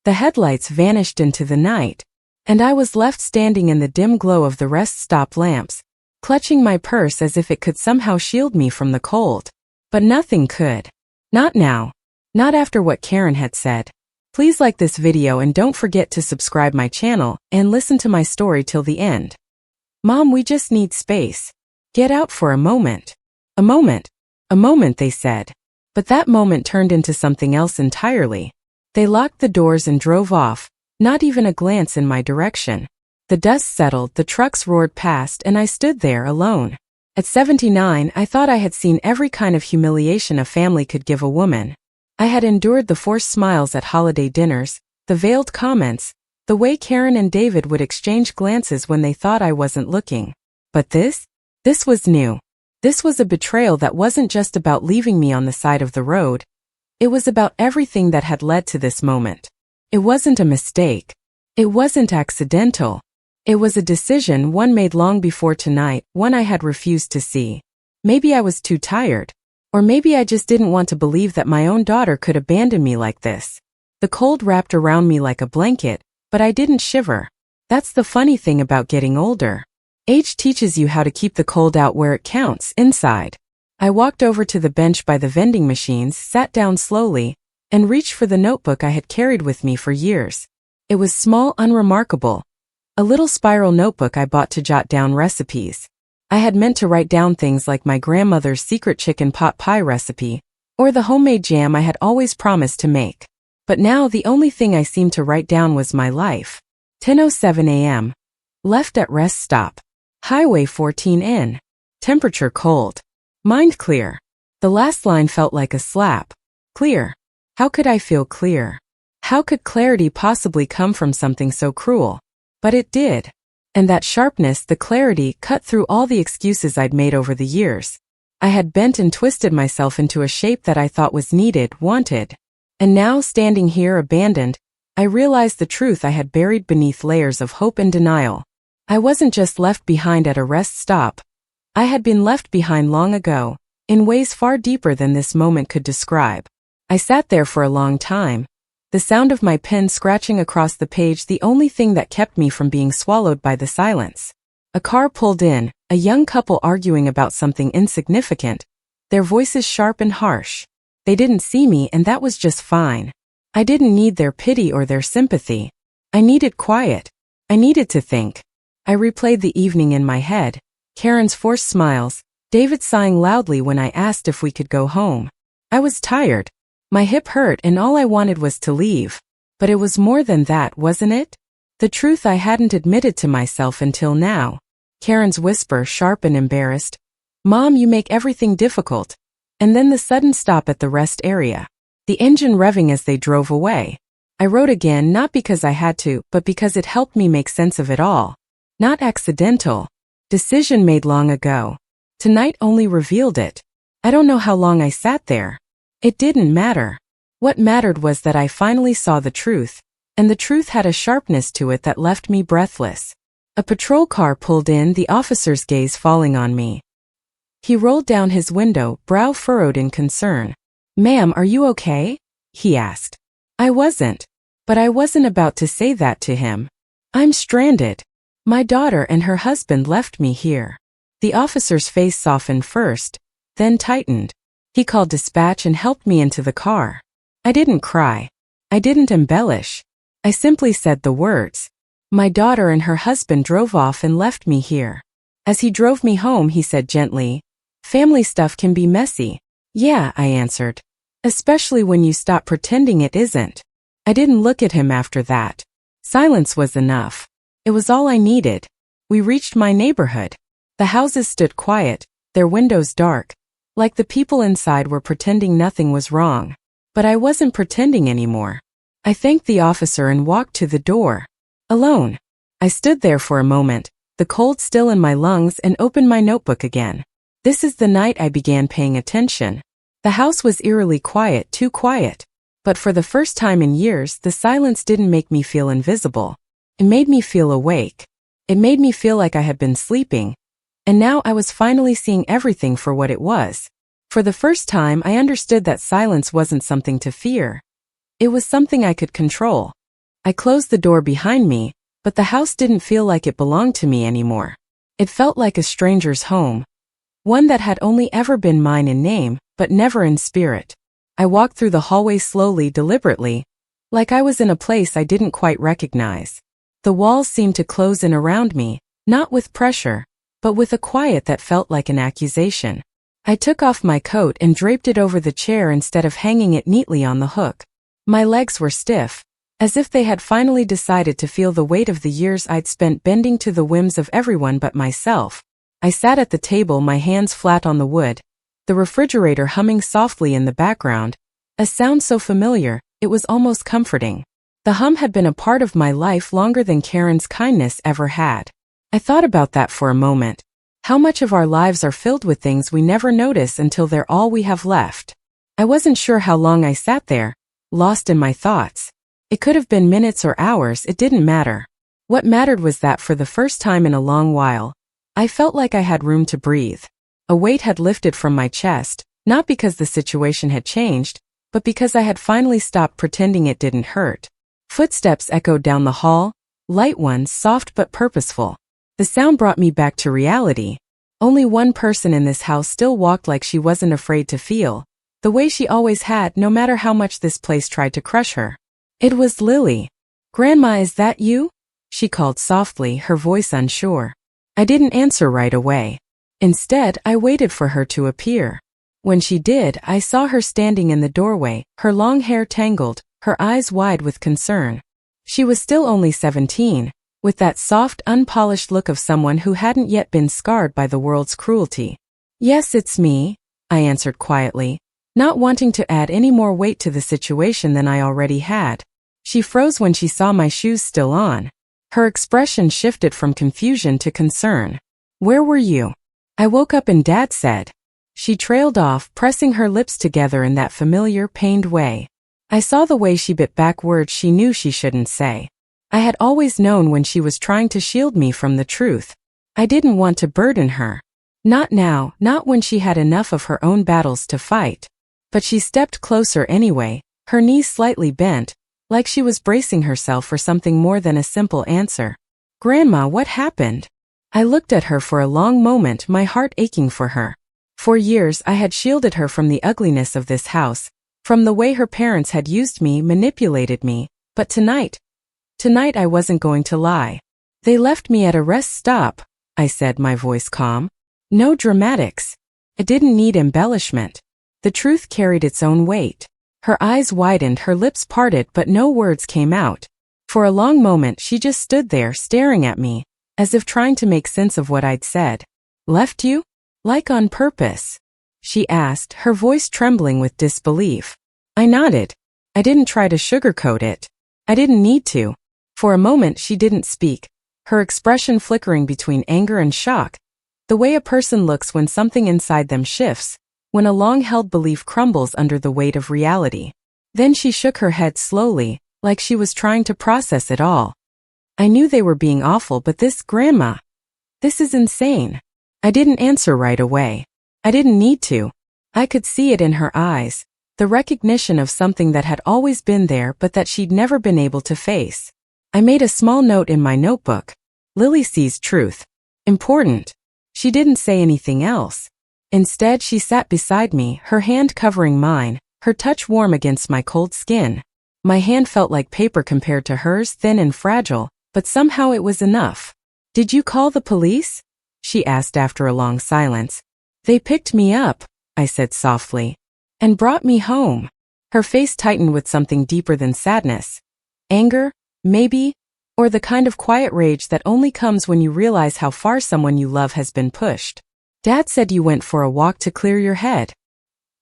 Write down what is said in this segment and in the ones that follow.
The headlights vanished into the night, and I was left standing in the dim glow of the rest stop lamps, clutching my purse as if it could somehow shield me from the cold. But nothing could. Not now. Not after what Karen had said. Please like this video and don't forget to subscribe my channel and listen to my story till the end. Mom, we just need space. Get out for a moment. A moment. A moment, they said. But that moment turned into something else entirely. They locked the doors and drove off, not even a glance in my direction. The dust settled, the trucks roared past, and I stood there alone. At 79, I thought I had seen every kind of humiliation a family could give a woman. I had endured the forced smiles at holiday dinners, the veiled comments, the way Karen and David would exchange glances when they thought I wasn't looking. But this was new. This was a betrayal that wasn't just about leaving me on the side of the road. It was about everything that had led to this moment. It wasn't a mistake. It wasn't accidental. It was a decision, one made long before tonight, one I had refused to see. Maybe I was too tired. Or maybe I just didn't want to believe that my own daughter could abandon me like this. The cold wrapped around me like a blanket, but I didn't shiver. That's the funny thing about getting older. Age teaches you how to keep the cold out where it counts, inside. I walked over to the bench by the vending machines, sat down slowly, and reached for the notebook I had carried with me for years. It was small, unremarkable. A little spiral notebook I bought to jot down recipes. I had meant to write down things like my grandmother's secret chicken pot pie recipe, or the homemade jam I had always promised to make. But now the only thing I seemed to write down was my life. 10:07 a.m. Left at rest stop. Highway 14N. Temperature cold. Mind clear. The last line felt like a slap. Clear. How could I feel clear? How could clarity possibly come from something so cruel? But it did. And that sharpness, the clarity, cut through all the excuses I'd made over the years. I had bent and twisted myself into a shape that I thought was needed, wanted. And now, standing here abandoned, I realized the truth I had buried beneath layers of hope and denial. I wasn't just left behind at a rest stop. I had been left behind long ago, in ways far deeper than this moment could describe. I sat there for a long time, the sound of my pen scratching across the page the only thing that kept me from being swallowed by the silence. A car pulled in, a young couple arguing about something insignificant, their voices sharp and harsh. They didn't see me, and that was just fine. I didn't need their pity or their sympathy. I needed quiet. I needed to think. I replayed the evening in my head, Karen's forced smiles, David sighing loudly when I asked if we could go home. I was tired. My hip hurt and all I wanted was to leave. But it was more than that, wasn't it? The truth I hadn't admitted to myself until now. Karen's whisper, sharp and embarrassed. Mom, you make everything difficult. And then the sudden stop at the rest area. The engine revving as they drove away. I wrote again, not because I had to, but because it helped me make sense of it all. Not accidental. Decision made long ago. Tonight only revealed it. I don't know how long I sat there. It didn't matter. What mattered was that I finally saw the truth, and the truth had a sharpness to it that left me breathless. A patrol car pulled in, the officer's gaze falling on me. He rolled down his window, brow furrowed in concern. Ma'am, are you okay? He asked. I wasn't. But I wasn't about to say that to him. I'm stranded. My daughter and her husband left me here. The officer's face softened first, then tightened. He called dispatch and helped me into the car. I didn't cry. I didn't embellish. I simply said the words. My daughter and her husband drove off and left me here. As he drove me home, he said gently, family stuff can be messy. Yeah, I answered. Especially when you stop pretending it isn't. I didn't look at him after that. Silence was enough. It was all I needed. We reached my neighborhood. The houses stood quiet, their windows dark, like the people inside were pretending nothing was wrong. But I wasn't pretending anymore. I thanked the officer and walked to the door. Alone. I stood there for a moment, the cold still in my lungs, and opened my notebook again. This is the night I began paying attention. The house was eerily quiet, too quiet. But for the first time in years, the silence didn't make me feel invisible. It made me feel awake. It made me feel like I had been sleeping. And now I was finally seeing everything for what it was. For the first time, I understood that silence wasn't something to fear. It was something I could control. I closed the door behind me, but the house didn't feel like it belonged to me anymore. It felt like a stranger's home, one that had only ever been mine in name, but never in spirit. I walked through the hallway slowly, deliberately, like I was in a place I didn't quite recognize. The walls seemed to close in around me, not with pressure, but with a quiet that felt like an accusation. I took off my coat and draped it over the chair instead of hanging it neatly on the hook. My legs were stiff, as if they had finally decided to feel the weight of the years I'd spent bending to the whims of everyone but myself. I sat at the table, my hands flat on the wood, the refrigerator humming softly in the background, a sound so familiar, it was almost comforting. The hum had been a part of my life longer than Karen's kindness ever had. I thought about that for a moment. How much of our lives are filled with things we never notice until they're all we have left. I wasn't sure how long I sat there, lost in my thoughts. It could have been minutes or hours, it didn't matter. What mattered was that for the first time in a long while, I felt like I had room to breathe. A weight had lifted from my chest, not because the situation had changed, but because I had finally stopped pretending it didn't hurt. Footsteps echoed down the hall, light ones, soft but purposeful. The sound brought me back to reality. Only one person in this house still walked like she wasn't afraid to feel, the way she always had, no matter how much this place tried to crush her. It was Lily. "Grandma, is that you?" she called softly, her voice unsure. I didn't answer right away. Instead, I waited for her to appear. When she did, I saw her standing in the doorway, her long hair tangled, her eyes wide with concern. She was still only 17, with that soft, unpolished look of someone who hadn't yet been scarred by the world's cruelty. "Yes, it's me," I answered quietly, not wanting to add any more weight to the situation than I already had. She froze when she saw my shoes still on. Her expression shifted from confusion to concern. "Where were you?" "I woke up and Dad said." She trailed off, pressing her lips together in that familiar, pained way. I saw the way she bit back words she knew she shouldn't say. I had always known when she was trying to shield me from the truth. I didn't want to burden her. Not now, not when she had enough of her own battles to fight. But she stepped closer anyway, her knees slightly bent, like she was bracing herself for something more than a simple answer. "Grandma, what happened?" I looked at her for a long moment, my heart aching for her. For years I had shielded her from the ugliness of this house, from the way her parents had used me, manipulated me, but tonight I wasn't going to lie. "They left me at a rest stop," I said, my voice calm. No dramatics. I didn't need embellishment. The truth carried its own weight. Her eyes widened, her lips parted, but no words came out. For a long moment she just stood there staring at me, as if trying to make sense of what I'd said. "Left you? Like on purpose?" she asked, her voice trembling with disbelief. I nodded. I didn't try to sugarcoat it. I didn't need to. For a moment she didn't speak, her expression flickering between anger and shock, the way a person looks when something inside them shifts, when a long-held belief crumbles under the weight of reality. Then she shook her head slowly, like she was trying to process it all. "I knew they were being awful, but this, Grandma, this is insane." I didn't answer right away. I didn't need to. I could see it in her eyes, the recognition of something that had always been there but that she'd never been able to face. I made a small note in my notebook. "Lily sees truth. Important." She didn't say anything else. Instead, she sat beside me, her hand covering mine, her touch warm against my cold skin. My hand felt like paper compared to hers, thin and fragile, but somehow it was enough. "Did you call the police?" she asked after a long silence. "They picked me up," I said softly, "and brought me home." Her face tightened with something deeper than sadness. Anger, maybe, or the kind of quiet rage that only comes when you realize how far someone you love has been pushed. "Dad said you went for a walk to clear your head.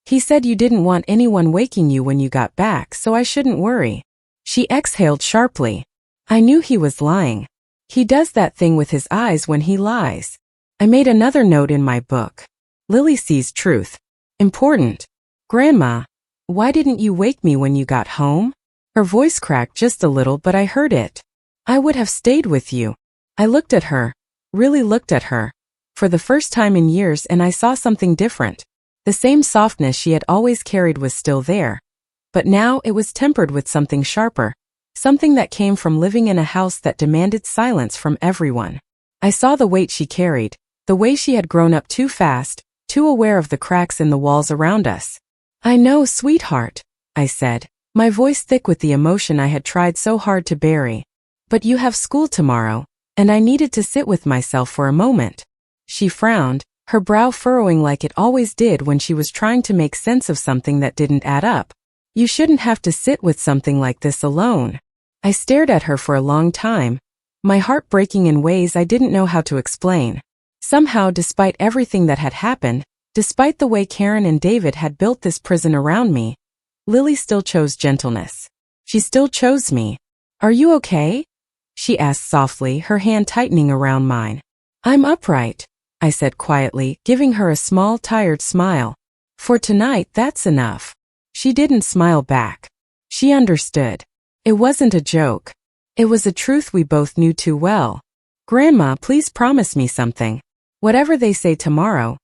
He said you didn't want anyone waking you when you got back, so I shouldn't worry." She exhaled sharply. I knew he was lying. He does that thing with his eyes when he lies. I made another note in my book. "Lily sees truth. Important. Grandma, why didn't you wake me when you got home?" Her voice cracked just a little, but I heard it. "I would have stayed with you." I looked at her, really looked at her, for the first time in years, and I saw something different. The same softness she had always carried was still there, but now it was tempered with something sharper, something that came from living in a house that demanded silence from everyone. I saw the weight she carried, the way she had grown up too fast, too aware of the cracks in the walls around us. "I know, sweetheart," I said, my voice thick with the emotion I had tried so hard to bury. "But you have school tomorrow, and I needed to sit with myself for a moment." She frowned, her brow furrowing like it always did when she was trying to make sense of something that didn't add up. "You shouldn't have to sit with something like this alone." I stared at her for a long time, my heart breaking in ways I didn't know how to explain. Somehow, despite everything that had happened, despite the way Karen and David had built this prison around me, Lily still chose gentleness. She still chose me. "Are you okay?" she asked softly, her hand tightening around mine. "I'm upright," I said quietly, giving her a small, tired smile. "For tonight, that's enough." She didn't smile back. She understood. It wasn't a joke. It was a truth we both knew too well. "Grandma, please promise me something. Whatever they say tomorrow,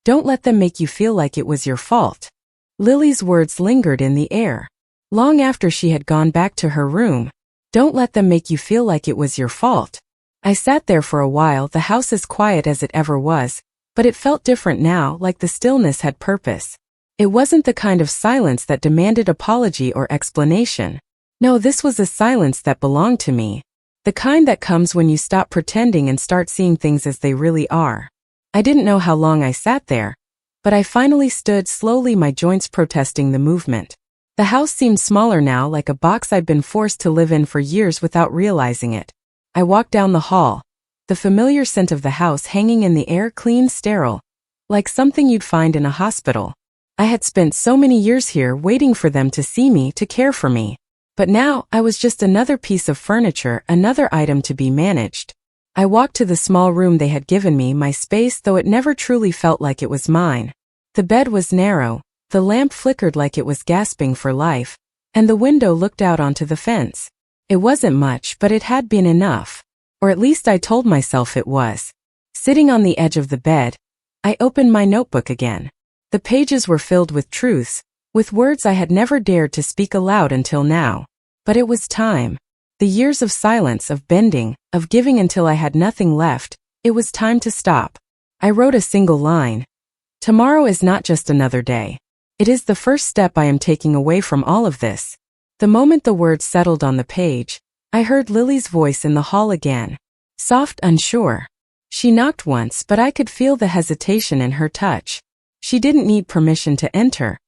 don't let them make you feel like it was your fault." Lily's words lingered in the air. Long after she had gone back to her room. "Don't let them make you feel like it was your fault." I sat there for a while, the house as quiet as it ever was, but it felt different now, like the stillness had purpose. It wasn't the kind of silence that demanded apology or explanation. No, this was a silence that belonged to me. The kind that comes when you stop pretending and start seeing things as they really are. I didn't know how long I sat there, but I finally stood slowly, my joints protesting the movement. The house seemed smaller now, like a box I'd been forced to live in for years without realizing it. I walked down the hall, the familiar scent of the house hanging in the air, clean, sterile, like something you'd find in a hospital. I had spent so many years here waiting for them to see me, to care for me. But now, I was just another piece of furniture, another item to be managed. I walked to the small room they had given me, my space, though it never truly felt like it was mine. The bed was narrow, the lamp flickered like it was gasping for life, and the window looked out onto the fence. It wasn't much, but it had been enough. Or at least I told myself it was. Sitting on the edge of the bed, I opened my notebook again. The pages were filled with truths, with words I had never dared to speak aloud until now. But it was time. The years of silence, of bending, of giving until I had nothing left, it was time to stop. I wrote a single line. "Tomorrow is not just another day. It is the first step I am taking away from all of this." The moment the words settled on the page, I heard Lily's voice in the hall again. Soft, unsure. She knocked once, but I could feel the hesitation in her touch. She didn't need permission to enter.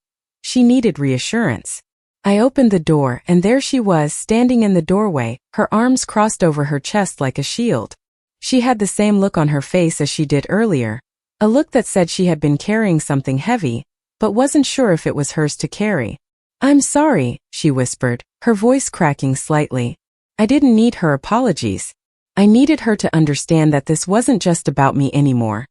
She needed reassurance. I opened the door, and there she was, standing in the doorway, her arms crossed over her chest like a shield. She had the same look on her face as she did earlier, a look that said she had been carrying something heavy, but wasn't sure if it was hers to carry. "I'm sorry," she whispered, her voice cracking slightly. I didn't need her apologies. I needed her to understand that this wasn't just about me anymore.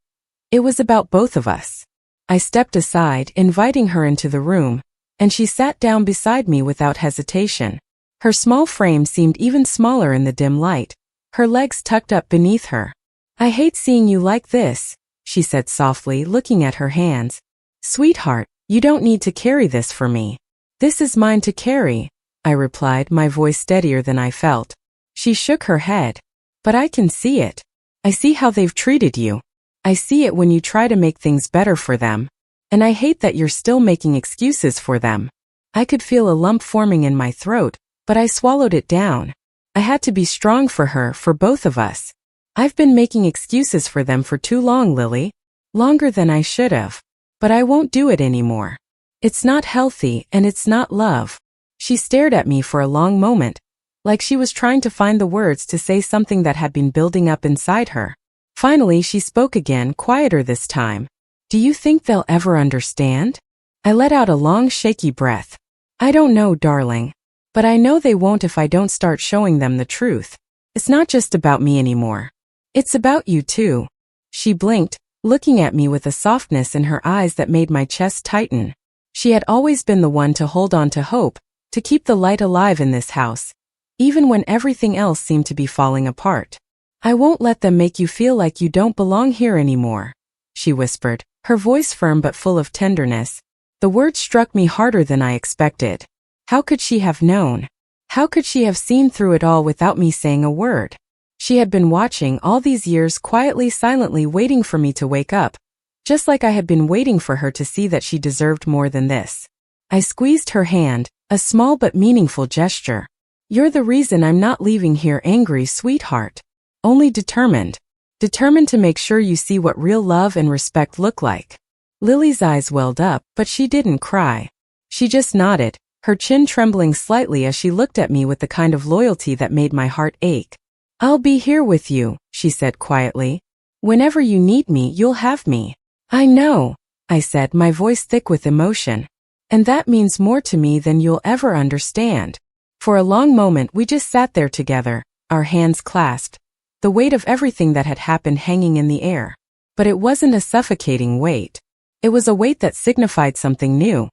It was about both of us. I stepped aside, inviting her into the room, and she sat down beside me without hesitation. Her small frame seemed even smaller in the dim light, her legs tucked up beneath her. "I hate seeing you like this," she said softly, looking at her hands. "Sweetheart, you don't need to carry this for me. This is mine to carry," I replied, my voice steadier than I felt. She shook her head. "But I can see it. I see how they've treated you. I see it when you try to make things better for them. And I hate that you're still making excuses for them." I could feel a lump forming in my throat, but I swallowed it down. I had to be strong for her, for both of us. "I've been making excuses for them for too long, Lily. Longer than I should have. But I won't do it anymore. It's not healthy, and it's not love." She stared at me for a long moment, like she was trying to find the words to say something that had been building up inside her. Finally, she spoke again, quieter this time. "Do you think they'll ever understand?" I let out a long, shaky breath. "I don't know, darling. But I know they won't if I don't start showing them the truth. It's not just about me anymore. It's about you too." She blinked, looking at me with a softness in her eyes that made my chest tighten. She had always been the one to hold on to hope, to keep the light alive in this house, even when everything else seemed to be falling apart. "I won't let them make you feel like you don't belong here anymore," she whispered, her voice firm but full of tenderness. The words struck me harder than I expected. How could she have known? How could she have seen through it all without me saying a word? She had been watching all these years quietly, silently waiting for me to wake up, just like I had been waiting for her to see that she deserved more than this. I squeezed her hand, a small but meaningful gesture. You're the reason I'm not leaving here angry, sweetheart. Only determined. Determined to make sure you see what real love and respect look like. Lily's eyes welled up, but she didn't cry. She just nodded, her chin trembling slightly as she looked at me with the kind of loyalty that made my heart ache. I'll be here with you, she said quietly. Whenever you need me, you'll have me. I know, I said, my voice thick with emotion. And that means more to me than you'll ever understand. For a long moment we just sat there together, our hands clasped, the weight of everything that had happened hanging in the air. But it wasn't a suffocating weight. It was a weight that signified something new.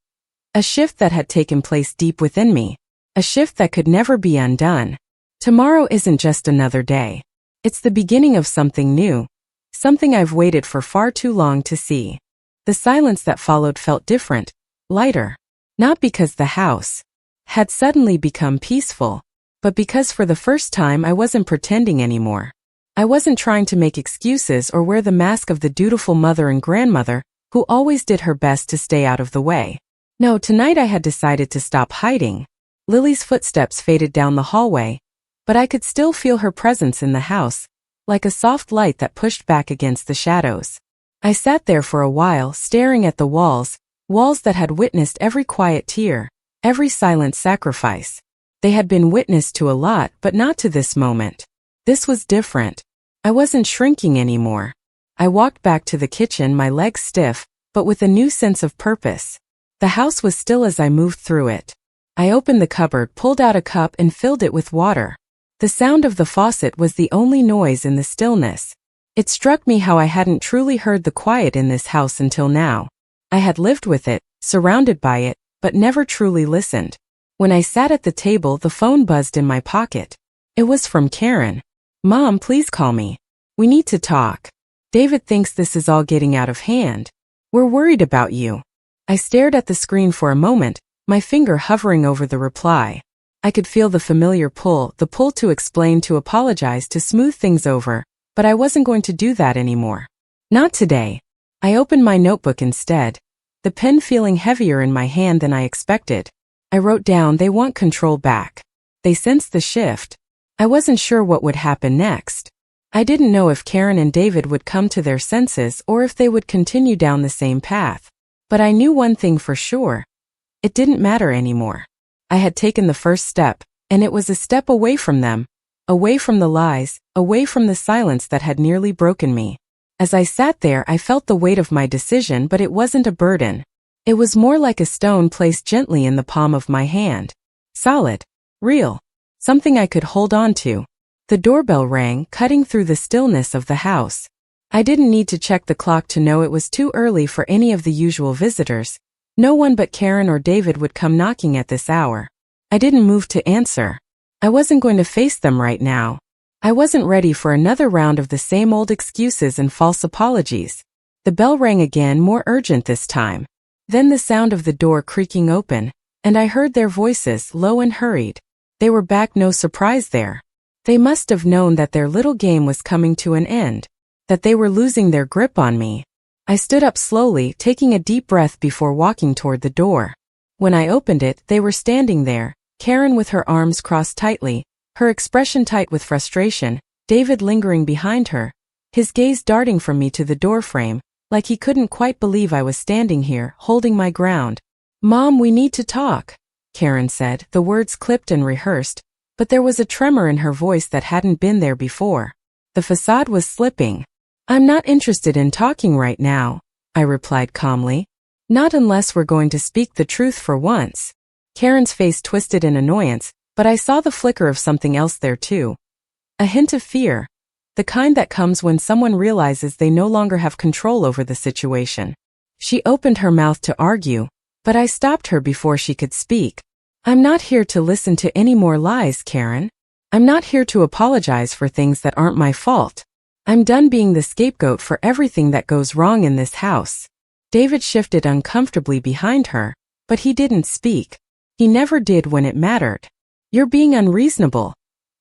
A shift that had taken place deep within me. A shift that could never be undone. Tomorrow isn't just another day. It's the beginning of something new. Something I've waited for far too long to see. The silence that followed felt different, lighter. Not because the house had suddenly become peaceful, but because for the first time I wasn't pretending anymore. I wasn't trying to make excuses or wear the mask of the dutiful mother and grandmother who always did her best to stay out of the way. No, tonight I had decided to stop hiding. Lily's footsteps faded down the hallway, but I could still feel her presence in the house, like a soft light that pushed back against the shadows. I sat there for a while, staring at the walls that had witnessed every quiet tear, every silent sacrifice. They had been witness to a lot, but not to this moment. This was different. I wasn't shrinking anymore. I walked back to the kitchen, my legs stiff, but with a new sense of purpose. The house was still as I moved through it. I opened the cupboard, pulled out a cup and filled it with water. The sound of the faucet was the only noise in the stillness. It struck me how I hadn't truly heard the quiet in this house until now. I had lived with it, surrounded by it, but never truly listened. When I sat at the table, the phone buzzed in my pocket. It was from Karen. Mom, please call me. We need to talk. David thinks this is all getting out of hand. We're worried about you. I stared at the screen for a moment, my finger hovering over the reply. I could feel the familiar pull, the pull to explain, to apologize, to smooth things over, but I wasn't going to do that anymore. Not today. I opened my notebook instead, the pen feeling heavier in my hand than I expected. I wrote down, they want control back. They sensed the shift. I wasn't sure what would happen next. I didn't know if Karen and David would come to their senses or if they would continue down the same path. But I knew one thing for sure. It didn't matter anymore. I had taken the first step, and it was a step away from them, away from the lies, away from the silence that had nearly broken me. As I sat there, I felt the weight of my decision, but it wasn't a burden. It was more like a stone placed gently in the palm of my hand. Solid. Real. Something I could hold on to. The doorbell rang, cutting through the stillness of the house. I didn't need to check the clock to know it was too early for any of the usual visitors. No one but Karen or David would come knocking at this hour. I didn't move to answer. I wasn't going to face them right now. I wasn't ready for another round of the same old excuses and false apologies. The bell rang again, more urgent this time. Then the sound of the door creaking open, and I heard their voices, low and hurried. They were back, no surprise there. They must have known that their little game was coming to an end, that they were losing their grip on me. I stood up slowly, taking a deep breath before walking toward the door. When I opened it, they were standing there, Karen with her arms crossed tightly, her expression tight with frustration, David lingering behind her, his gaze darting from me to the doorframe, like he couldn't quite believe I was standing here, holding my ground. Mom, we need to talk, Karen said, the words clipped and rehearsed, but there was a tremor in her voice that hadn't been there before. The facade was slipping. I'm not interested in talking right now, I replied calmly. Not unless we're going to speak the truth for once. Karen's face twisted in annoyance, but I saw the flicker of something else there too. A hint of fear. The kind that comes when someone realizes they no longer have control over the situation. She opened her mouth to argue, but I stopped her before she could speak. I'm not here to listen to any more lies, Karen. I'm not here to apologize for things that aren't my fault. I'm done being the scapegoat for everything that goes wrong in this house. David shifted uncomfortably behind her, but he didn't speak. He never did when it mattered. You're being unreasonable.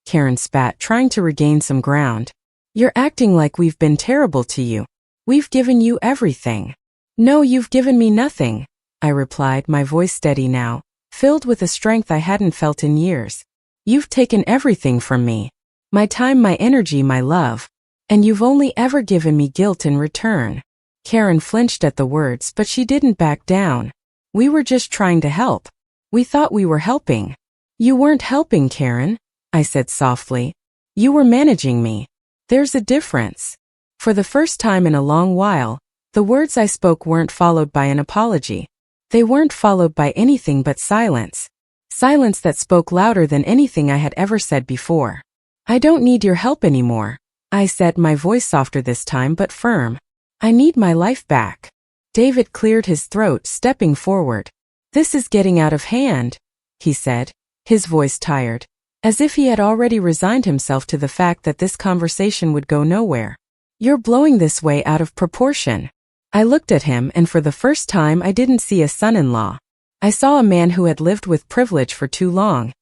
Karen spat, trying to regain some ground. You're acting like we've been terrible to you. We've given you everything. No, you've given me nothing, I replied, my voice steady now, filled with a strength I hadn't felt in years. You've taken everything from me. My time, my energy, my love. And you've only ever given me guilt in return. Karen flinched at the words, but she didn't back down. We were just trying to help. We thought we were helping. You weren't helping, Karen, I said softly. You were managing me. There's a difference. For the first time in a long while, the words I spoke weren't followed by an apology. They weren't followed by anything but silence. Silence that spoke louder than anything I had ever said before. I don't need your help anymore, I said, my voice softer this time but firm. I need my life back. David cleared his throat, stepping forward. This is getting out of hand, he said, his voice tired, as if he had already resigned himself to the fact that this conversation would go nowhere. You're blowing this way out of proportion. I looked at him, and for the first time I didn't see a son-in-law. I saw a man who had lived with privilege for too long.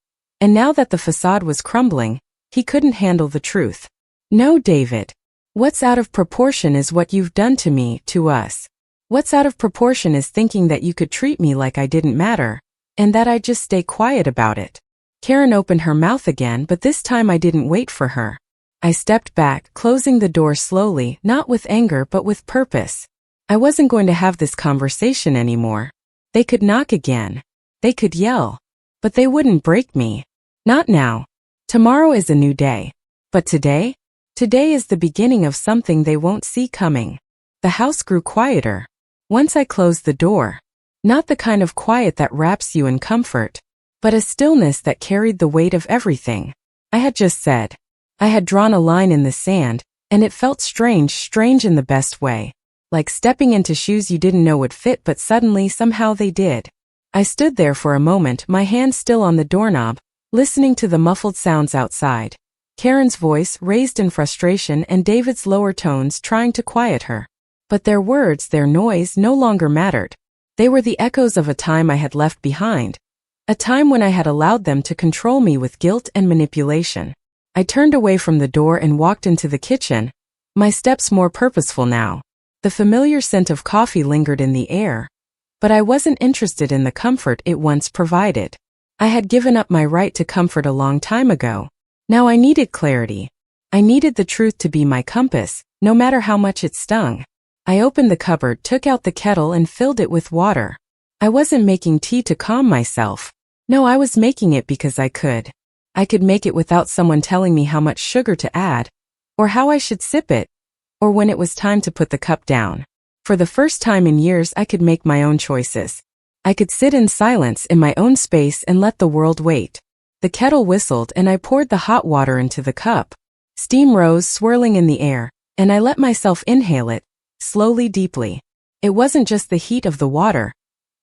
And now that the facade was crumbling, he couldn't handle the truth. No, David. What's out of proportion is what you've done to me, to us. What's out of proportion is thinking that you could treat me like I didn't matter, and that I'd just stay quiet about it. Karen opened her mouth again, but this time I didn't wait for her. I stepped back, closing the door slowly, not with anger but with purpose. I wasn't going to have this conversation anymore. They could knock again. They could yell. But they wouldn't break me. Not now. Tomorrow is a new day. But today? Today is the beginning of something they won't see coming. The house grew quieter. Once I closed the door. Not the kind of quiet that wraps you in comfort, but a stillness that carried the weight of everything I had just said. I had drawn a line in the sand, and it felt strange in the best way. Like stepping into shoes you didn't know would fit, but suddenly somehow they did. I stood there for a moment, my hand still on the doorknob, listening to the muffled sounds outside. Karen's voice raised in frustration and David's lower tones trying to quiet her. But their words, their noise, no longer mattered. They were the echoes of a time I had left behind. A time when I had allowed them to control me with guilt and manipulation. I turned away from the door and walked into the kitchen, my steps more purposeful now. The familiar scent of coffee lingered in the air, but I wasn't interested in the comfort it once provided. I had given up my right to comfort a long time ago. Now I needed clarity. I needed the truth to be my compass, no matter how much it stung. I opened the cupboard, took out the kettle and filled it with water. I wasn't making tea to calm myself. No, I was making it because I could. I could make it without someone telling me how much sugar to add, or how I should sip it, or when it was time to put the cup down. For the first time in years I could make my own choices. I could sit in silence in my own space and let the world wait. The kettle whistled and I poured the hot water into the cup. Steam rose, swirling in the air, and I let myself inhale it, slowly, deeply. It wasn't just the heat of the water.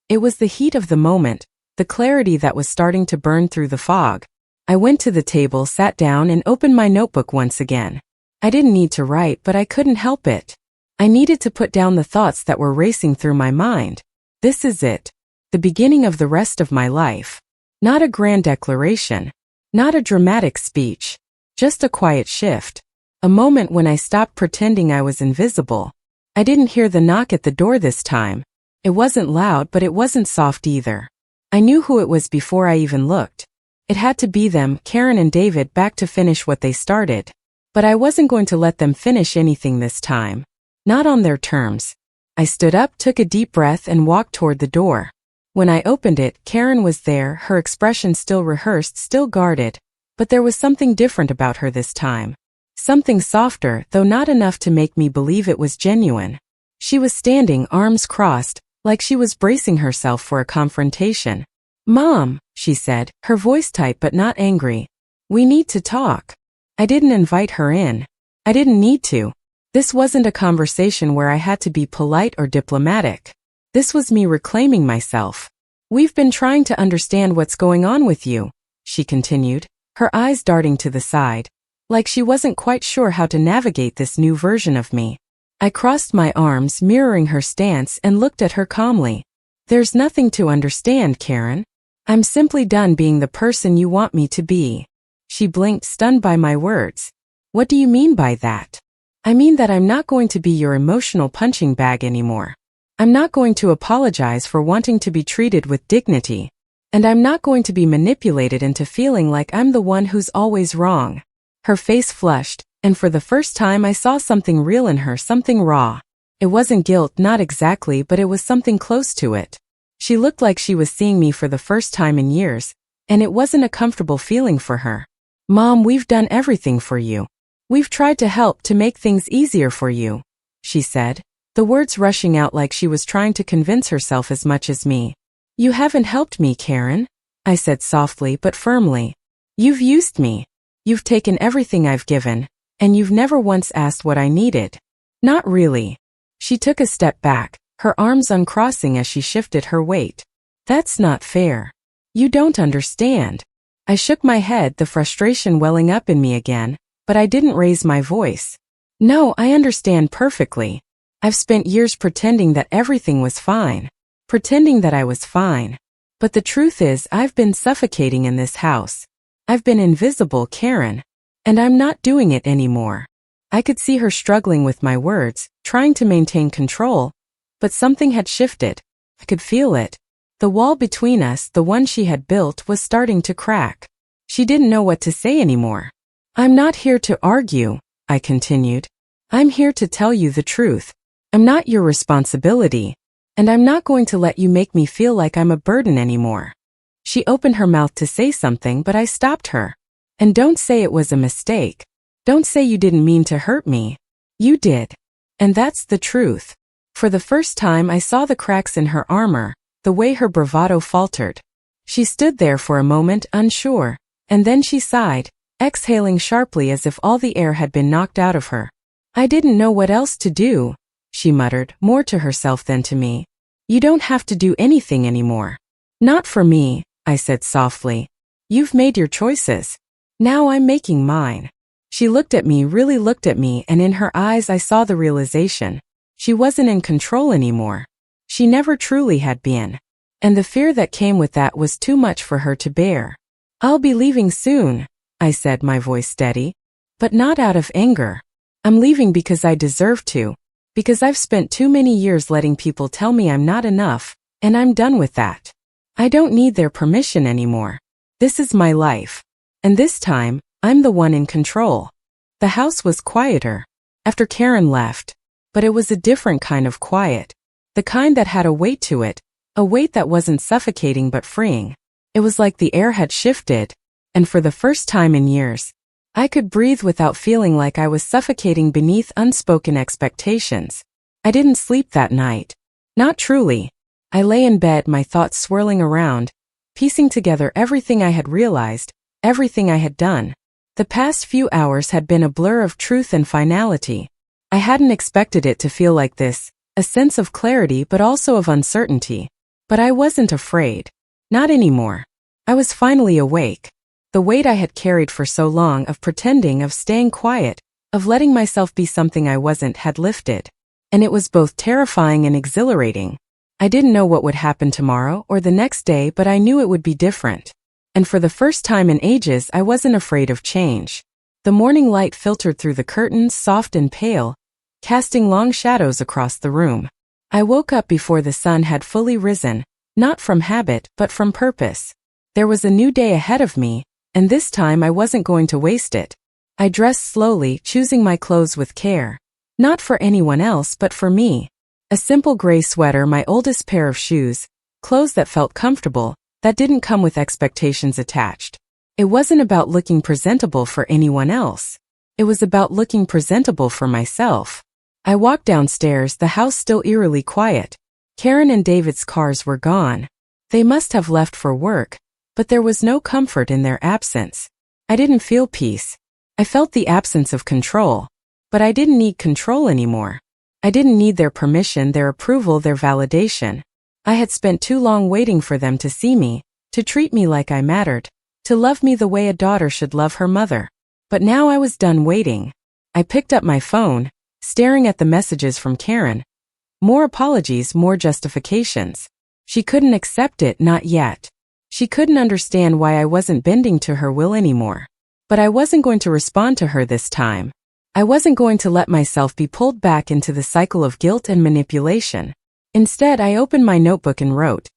It was the heat of the moment, the clarity that was starting to burn through the fog. I went to the table, sat down and opened my notebook once again. I didn't need to write, but I couldn't help it. I needed to put down the thoughts that were racing through my mind. This is it. The beginning of the rest of my life. Not a grand declaration. Not a dramatic speech. Just a quiet shift. A moment when I stopped pretending I was invisible. I didn't hear the knock at the door this time. It wasn't loud, but it wasn't soft either. I knew who it was before I even looked. It had to be them, Karen and David, back to finish what they started. But I wasn't going to let them finish anything this time. Not on their terms. I stood up, took a deep breath and walked toward the door. When I opened it, Karen was there, her expression still rehearsed, still guarded, but there was something different about her this time. Something softer, though not enough to make me believe it was genuine. She was standing, arms crossed, like she was bracing herself for a confrontation. "Mom," she said, her voice tight but not angry. "We need to talk." I didn't invite her in. I didn't need to. This wasn't a conversation where I had to be polite or diplomatic. This was me reclaiming myself. "We've been trying to understand what's going on with you," she continued, her eyes darting to the side, like she wasn't quite sure how to navigate this new version of me. I crossed my arms, mirroring her stance, and looked at her calmly. "There's nothing to understand, Karen. I'm simply done being the person you want me to be. She blinked, stunned by my words. What do you mean by that? I mean that I'm not going to be your emotional punching bag anymore. I'm not going to apologize for wanting to be treated with dignity. And I'm not going to be manipulated into feeling like I'm the one who's always wrong. Her face flushed, and for the first time I saw something real in her, something raw. It wasn't guilt, not exactly, but it was something close to it. She looked like she was seeing me for the first time in years, and it wasn't a comfortable feeling for her. Mom, we've done everything for you. We've tried to help to make things easier for you, she said, the words rushing out like she was trying to convince herself as much as me. You haven't helped me, Karen, I said softly but firmly. You've used me. You've taken everything I've given, and you've never once asked what I needed. Not really. She took a step back, her arms uncrossing as she shifted her weight. That's not fair. You don't understand. I shook my head, the frustration welling up in me again, but I didn't raise my voice. No, I understand perfectly. I've spent years pretending that everything was fine. Pretending that I was fine. But the truth is, I've been suffocating in this house. I've been invisible, Karen. And I'm not doing it anymore. I could see her struggling with my words, trying to maintain control, but something had shifted. I could feel it. The wall between us, the one she had built, was starting to crack. She didn't know what to say anymore. I'm not here to argue, I continued. I'm here to tell you the truth. I'm not your responsibility. And I'm not going to let you make me feel like I'm a burden anymore. She opened her mouth to say something, but I stopped her. And don't say it was a mistake. Don't say you didn't mean to hurt me. You did. And that's the truth. For the first time I saw the cracks in her armor, the way her bravado faltered. She stood there for a moment, unsure, and then she sighed, exhaling sharply as if all the air had been knocked out of her. I didn't know what else to do, she muttered, more to herself than to me. You don't have to do anything anymore. Not for me, I said softly. You've made your choices. Now I'm making mine. She looked at me, really looked at me, and in her eyes I saw the realization. She wasn't in control anymore. She never truly had been. And the fear that came with that was too much for her to bear. I'll be leaving soon, I said, my voice steady. But not out of anger. I'm leaving because I deserve to. Because I've spent too many years letting people tell me I'm not enough, and I'm done with that. I don't need their permission anymore. This is my life. And this time, I'm the one in control. The house was quieter after Karen left, but it was a different kind of quiet. The kind that had a weight to it, a weight that wasn't suffocating but freeing. It was like the air had shifted, and for the first time in years, I could breathe without feeling like I was suffocating beneath unspoken expectations. I didn't sleep that night. Not truly. I lay in bed, my thoughts swirling around, piecing together everything I had realized, everything I had done. The past few hours had been a blur of truth and finality. I hadn't expected it to feel like this, a sense of clarity but also of uncertainty. But I wasn't afraid. Not anymore. I was finally awake. The weight I had carried for so long of pretending, of staying quiet, of letting myself be something I wasn't, had lifted. And it was both terrifying and exhilarating. I didn't know what would happen tomorrow or the next day, but I knew it would be different. And for the first time in ages, I wasn't afraid of change. The morning light filtered through the curtains, soft and pale, casting long shadows across the room. I woke up before the sun had fully risen, not from habit, but from purpose. There was a new day ahead of me, and this time I wasn't going to waste it. I dressed slowly, choosing my clothes with care. Not for anyone else, but for me. A simple gray sweater, my oldest pair of shoes, clothes that felt comfortable, that didn't come with expectations attached. It wasn't about looking presentable for anyone else. It was about looking presentable for myself. I walked downstairs, the house still eerily quiet. Karen and David's cars were gone. They must have left for work, but there was no comfort in their absence. I didn't feel peace. I felt the absence of control. But I didn't need control anymore. I didn't need their permission, their approval, their validation. I had spent too long waiting for them to see me, to treat me like I mattered, to love me the way a daughter should love her mother. But now I was done waiting. I picked up my phone, staring at the messages from Karen. More apologies, more justifications. She couldn't accept it, not yet. She couldn't understand why I wasn't bending to her will anymore. But I wasn't going to respond to her this time. I wasn't going to let myself be pulled back into the cycle of guilt and manipulation. Instead, I opened my notebook and wrote,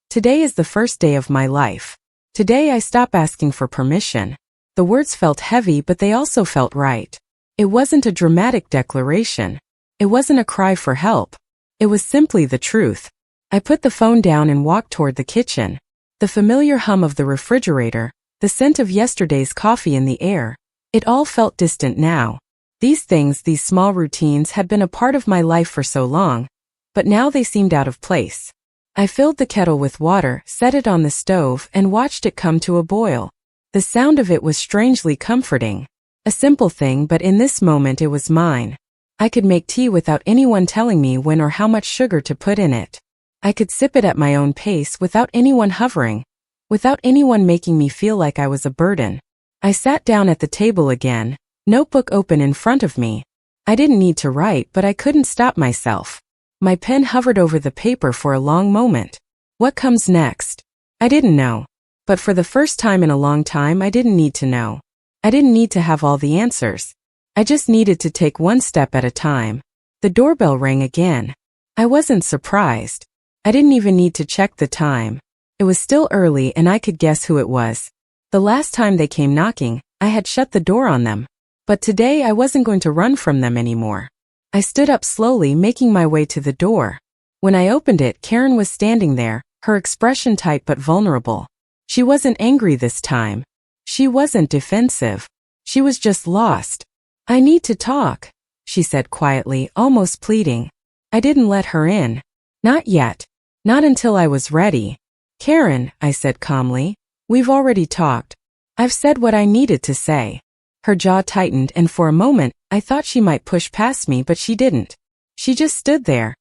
"Today is the first day of my life. Today I stop asking for permission." The words felt heavy, but they also felt right. It wasn't a dramatic declaration. It wasn't a cry for help. It was simply the truth. I put the phone down and walked toward the kitchen. The familiar hum of the refrigerator, the scent of yesterday's coffee in the air, it all felt distant now. These things, these small routines, had been a part of my life for so long, but now they seemed out of place. I filled the kettle with water, set it on the stove, and watched it come to a boil. The sound of it was strangely comforting. A simple thing, but in this moment it was mine. I could make tea without anyone telling me when or how much sugar to put in it. I could sip it at my own pace without anyone hovering, without anyone making me feel like I was a burden. I sat down at the table again, notebook open in front of me. I didn't need to write, but I couldn't stop myself. My pen hovered over the paper for a long moment. What comes next? I didn't know. But for the first time in a long time, I didn't need to know. I didn't need to have all the answers. I just needed to take one step at a time. The doorbell rang again. I wasn't surprised. I didn't even need to check the time. It was still early and I could guess who it was. The last time they came knocking, I had shut the door on them. But today I wasn't going to run from them anymore. I stood up slowly, making my way to the door. When I opened it, Karen was standing there, her expression tight but vulnerable. She wasn't angry this time. She wasn't defensive. She was just lost. "I need to talk," she said quietly, almost pleading. I didn't let her in. Not yet. Not until I was ready. "Karen," I said calmly, "we've already talked. I've said what I needed to say." Her jaw tightened, and for a moment, I thought she might push past me, but she didn't. She just stood there,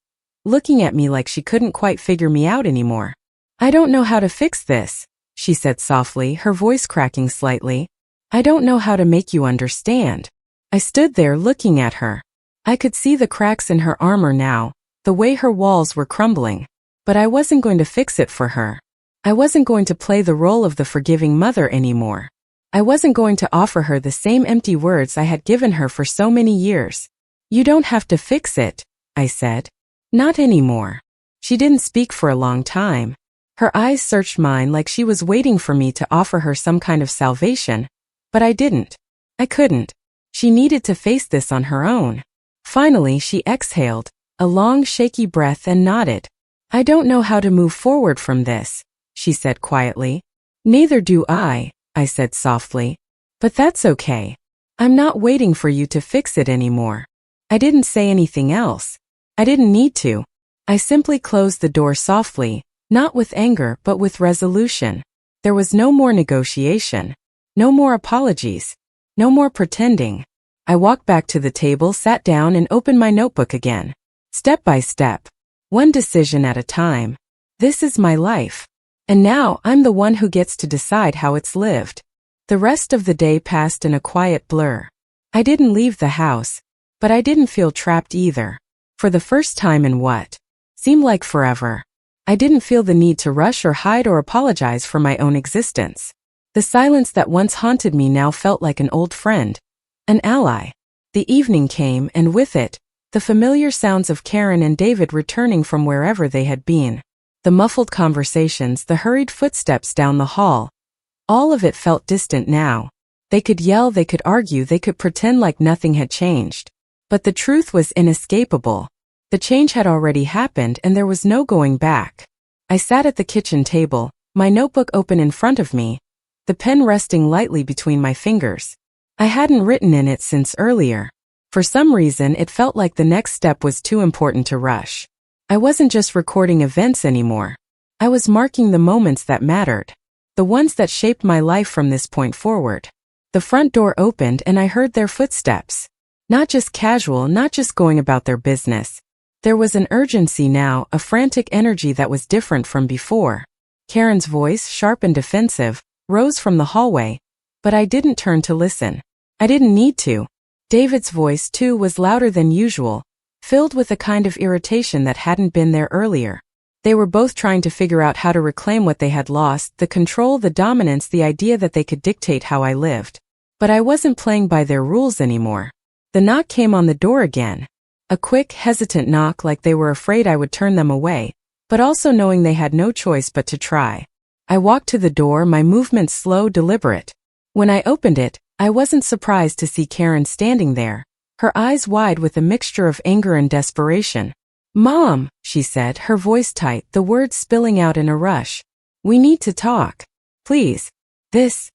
looking at me like she couldn't quite figure me out anymore. "I don't know how to fix this," she said softly, her voice cracking slightly. "I don't know how to make you understand." I stood there looking at her. I could see the cracks in her armor now, the way her walls were crumbling. But I wasn't going to fix it for her. I wasn't going to play the role of the forgiving mother anymore. I wasn't going to offer her the same empty words I had given her for so many years. "You don't have to fix it," I said. "Not anymore." She didn't speak for a long time. Her eyes searched mine like she was waiting for me to offer her some kind of salvation, but I didn't. I couldn't. She needed to face this on her own. Finally, she exhaled, a long, shaky breath, and nodded. "I don't know how to move forward from this," she said quietly. "Neither do I said softly. "But that's okay. I'm not waiting for you to fix it anymore." I didn't say anything else. I didn't need to. I simply closed the door softly, not with anger but with resolution. There was no more negotiation. No more apologies. No more pretending. I walked back to the table, sat down, and opened my notebook again. Step by step. One decision at a time. This is my life. And now I'm the one who gets to decide how it's lived. The rest of the day passed in a quiet blur. I didn't leave the house, but I didn't feel trapped either. For the first time in what seemed like forever, I didn't feel the need to rush or hide or apologize for my own existence. The silence that once haunted me now felt like an old friend, an ally. The evening came, and with it, the familiar sounds of Karen and David returning from wherever they had been. The muffled conversations, the hurried footsteps down the hall. All of it felt distant now. They could yell, they could argue, they could pretend like nothing had changed. But the truth was inescapable. The change had already happened, and there was no going back. I sat at the kitchen table, my notebook open in front of me, the pen resting lightly between my fingers. I hadn't written in it since earlier. For some reason, it felt like the next step was too important to rush. I wasn't just recording events anymore. I was marking the moments that mattered, the ones that shaped my life from this point forward. The front door opened and I heard their footsteps. Not just casual, not just going about their business. There was an urgency now, a frantic energy that was different from before. Karen's voice, sharp and defensive, rose from the hallway, but I didn't turn to listen. I didn't need to. David's voice, too, was louder than usual, filled with a kind of irritation that hadn't been there earlier. They were both trying to figure out how to reclaim what they had lost, the control, the dominance, the idea that they could dictate how I lived. But I wasn't playing by their rules anymore. The knock came on the door again. A quick, hesitant knock, like they were afraid I would turn them away, but also knowing they had no choice but to try. I walked to the door, my movements slow, deliberate. When I opened it, I wasn't surprised to see Karen standing there, her eyes wide with a mixture of anger and desperation. "Mom," she said, her voice tight, the words spilling out in a rush. "We need to talk. Please. This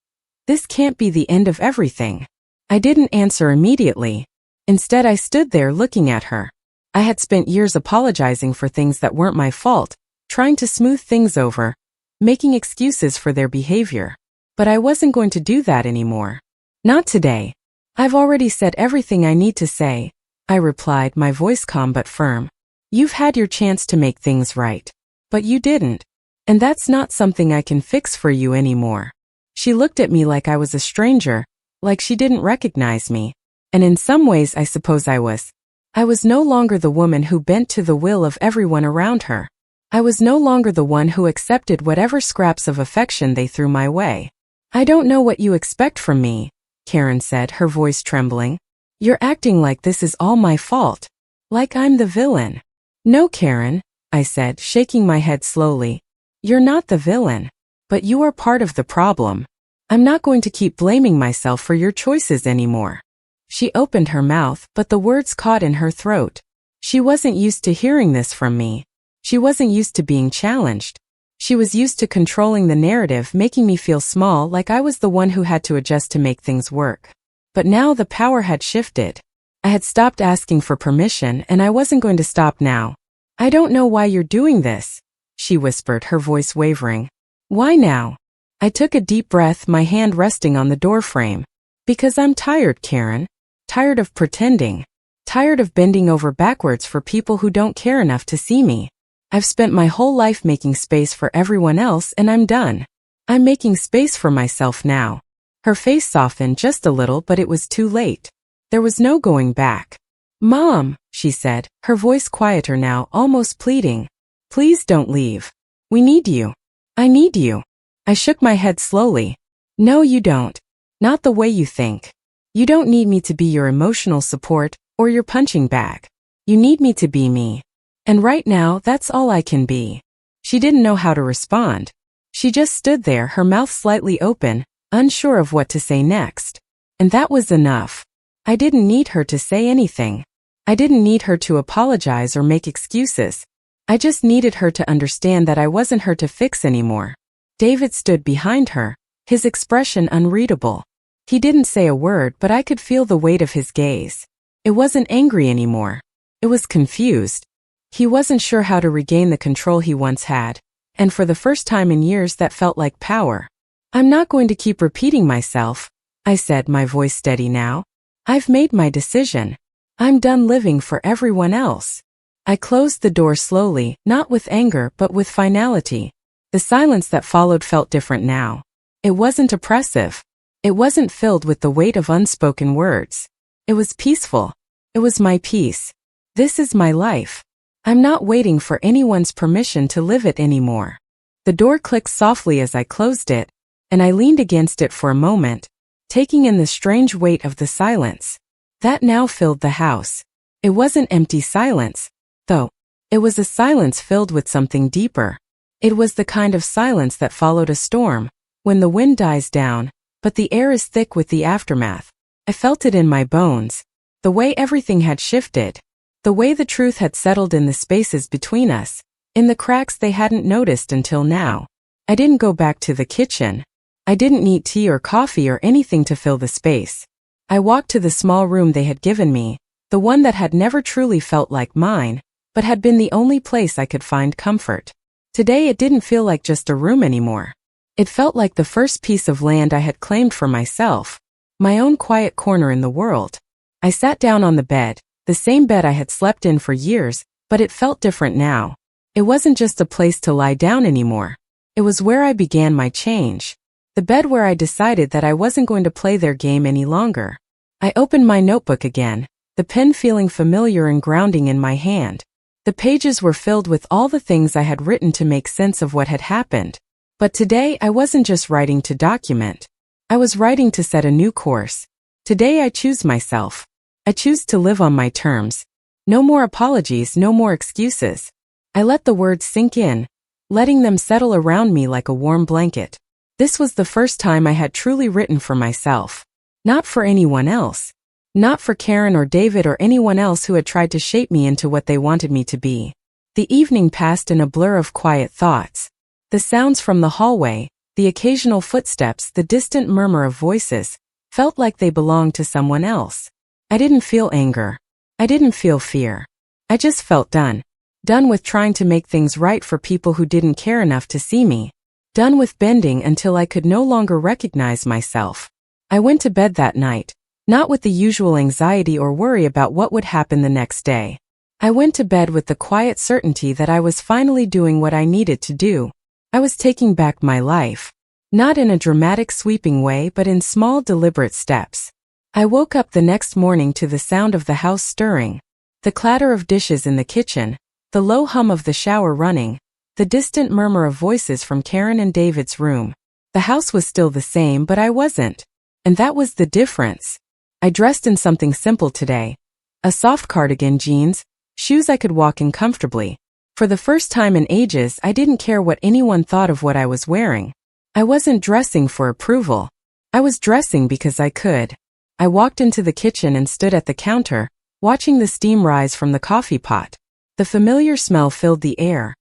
can't be the end of everything." I didn't answer immediately. Instead, I stood there looking at her. I had spent years apologizing for things that weren't my fault, trying to smooth things over, making excuses for their behavior. But I wasn't going to do that anymore. Not today. "I've already said everything I need to say," I replied, my voice calm but firm. "You've had your chance to make things right. But you didn't. And that's not something I can fix for you anymore." She looked at me like I was a stranger, like she didn't recognize me. And in some ways I suppose I was. I was no longer the woman who bent to the will of everyone around her. I was no longer the one who accepted whatever scraps of affection they threw my way. "I don't know what you expect from me," Karen said, her voice trembling. "You're acting like this is all my fault. Like I'm the villain." "No, Karen," I said, shaking my head slowly. "You're not the villain. But you are part of the problem. I'm not going to keep blaming myself for your choices anymore." She opened her mouth, but the words caught in her throat. She wasn't used to hearing this from me. She wasn't used to being challenged. She was used to controlling the narrative, making me feel small, like I was the one who had to adjust to make things work. But now the power had shifted. I had stopped asking for permission, and I wasn't going to stop now. "I don't know why you're doing this," she whispered, her voice wavering. "Why now?" I took a deep breath, my hand resting on the doorframe. "Because I'm tired, Karen. Tired of pretending. Tired of bending over backwards for people who don't care enough to see me. I've spent my whole life making space for everyone else, and I'm done. I'm making space for myself now." Her face softened just a little, but it was too late. There was no going back. "Mom," she said, her voice quieter now, almost pleading. "Please don't leave. We need you. I need you." I shook my head slowly. "No, you don't. Not the way you think. You don't need me to be your emotional support or your punching bag. You need me to be me. And right now, that's all I can be." She didn't know how to respond. She just stood there, her mouth slightly open, unsure of what to say next. And that was enough. I didn't need her to say anything. I didn't need her to apologize or make excuses. I just needed her to understand that I wasn't her to fix anymore. David stood behind her, his expression unreadable. He didn't say a word, but I could feel the weight of his gaze. It wasn't angry anymore. It was confused. He wasn't sure how to regain the control he once had, and for the first time in years that felt like power. "I'm not going to keep repeating myself," I said, my voice steady now. "I've made my decision. I'm done living for everyone else." I closed the door slowly, not with anger but with finality. The silence that followed felt different now. It wasn't oppressive. It wasn't filled with the weight of unspoken words. It was peaceful. It was my peace. This is my life. I'm not waiting for anyone's permission to live it anymore. The door clicked softly as I closed it, and I leaned against it for a moment, taking in the strange weight of the silence. That now filled the house. It wasn't empty silence, though. It was a silence filled with something deeper. It was the kind of silence that followed a storm, when the wind dies down, but the air is thick with the aftermath. I felt it in my bones. The way everything had shifted. The way the truth had settled in the spaces between us, in the cracks they hadn't noticed until now. I didn't go back to the kitchen. I didn't need tea or coffee or anything to fill the space. I walked to the small room they had given me, the one that had never truly felt like mine, but had been the only place I could find comfort. Today it didn't feel like just a room anymore. It felt like the first piece of land I had claimed for myself, my own quiet corner in the world. I sat down on the bed, the same bed I had slept in for years, but it felt different now. It wasn't just a place to lie down anymore. It was where I began my change. The bed where I decided that I wasn't going to play their game any longer. I opened my notebook again, the pen feeling familiar and grounding in my hand. The pages were filled with all the things I had written to make sense of what had happened. But today I wasn't just writing to document. I was writing to set a new course. Today I choose myself. I choose to live on my terms. No more apologies, no more excuses. I let the words sink in, letting them settle around me like a warm blanket. This was the first time I had truly written for myself. Not for anyone else. Not for Karen or David or anyone else who had tried to shape me into what they wanted me to be. The evening passed in a blur of quiet thoughts. The sounds from the hallway, the occasional footsteps, the distant murmur of voices, felt like they belonged to someone else. I didn't feel anger. I didn't feel fear. I just felt done. Done with trying to make things right for people who didn't care enough to see me. Done with bending until I could no longer recognize myself. I went to bed that night, not with the usual anxiety or worry about what would happen the next day. I went to bed with the quiet certainty that I was finally doing what I needed to do. I was taking back my life. Not in a dramatic sweeping way, but in small deliberate steps. I woke up the next morning to the sound of the house stirring, the clatter of dishes in the kitchen, the low hum of the shower running, the distant murmur of voices from Karen and David's room. The house was still the same, but I wasn't. And that was the difference. I dressed in something simple today. A soft cardigan, jeans, shoes I could walk in comfortably. For the first time in ages, I didn't care what anyone thought of what I was wearing. I wasn't dressing for approval. I was dressing because I could. I walked into the kitchen and stood at the counter, watching the steam rise from the coffee pot. The familiar smell filled the air,